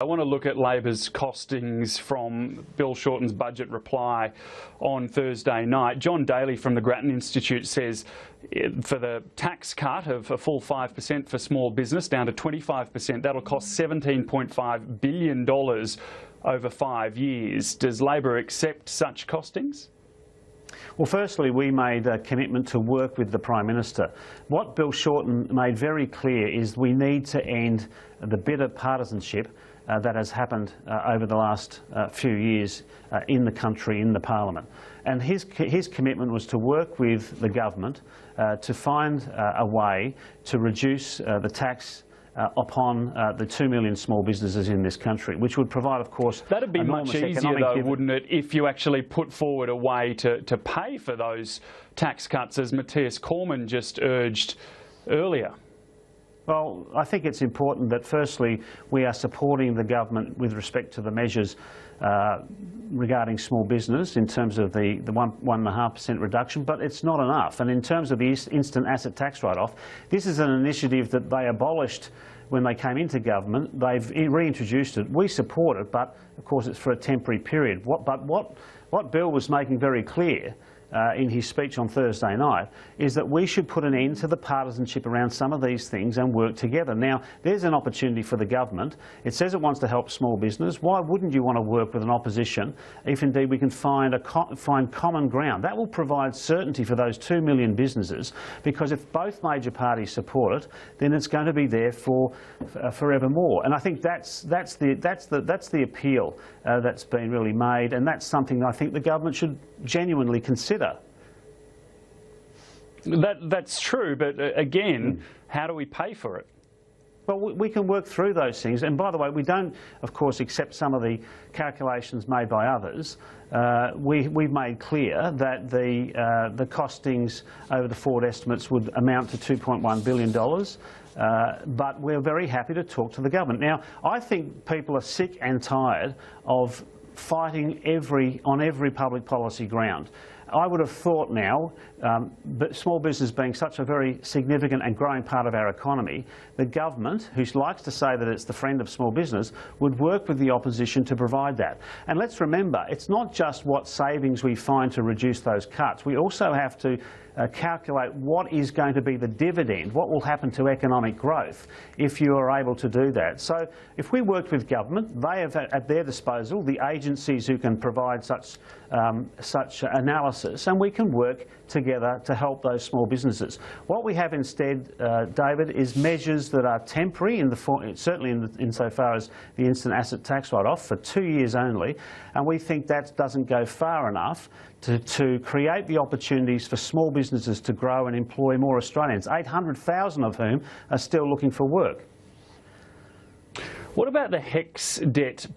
I want to look at Labor's costings from Bill Shorten's budget reply on Thursday night. John Daly from the Grattan Institute says for the tax cut of a full 5% for small business down to 25%, that'll cost $17.5 billion over 5 years. Does Labor accept such costings? Well, firstly, we made a commitment to work with the Prime Minister. What Bill Shorten made very clear is we need to end the bitter partisanship that has happened over the last few years in the country, in the Parliament. And his commitment was to work with the government to find a way to reduce the tax upon the 2 million small businesses in this country, which would provide, of course, that'd be much easier, though, wouldn't it, if you actually put forward a way to pay for those tax cuts, as Matthias Cormann just urged earlier? Well, I think it's important that, firstly, we are supporting the government with respect to the measures regarding small business in terms of the 1.5% reduction, but it's not enough. And in terms of the instant asset tax write-off, this is an initiative that they abolished when they came into government. They've reintroduced it. We support it, but of course it's for a temporary period. What Bill was making very clear in his speech on Thursday night is that we should put an end to the partisanship around some of these things and work together. Now, there's an opportunity for the government. It says it wants to help small business. Why wouldn't you want to work with an opposition if indeed we can find common ground? That will provide certainty for those 2 million businesses, because if both major parties support it, then it's going to be there for forevermore. And I think that's the appeal that's been really made, and that's something I think the government should genuinely consider. That's true, but again, how do we pay for it? Well, we can work through those things. And by the way, we don't, of course, accept some of the calculations made by others. We've made clear that the costings over the forward estimates would amount to $2.1 billion. But we're very happy to talk to the government. Now, I think people are sick and tired of fighting on every public policy ground. I would have thought now, but small business being such a very significant and growing part of our economy, the government, who likes to say that it's the friend of small business, would work with the opposition to provide that. And let's remember, it's not just what savings we find to reduce those cuts. We also have to calculate what is going to be the dividend, what will happen to economic growth if you are able to do that. So if we worked with government, they have at their disposal the agencies who can provide such analysis, and we can work together to help those small businesses. What we have instead, David, is measures that are temporary, certainly insofar as the instant asset tax write-off, for 2 years only, and we think that doesn't go far enough to create the opportunities for small businesses to grow and employ more Australians, 800,000 of whom are still looking for work. What about the HECS debt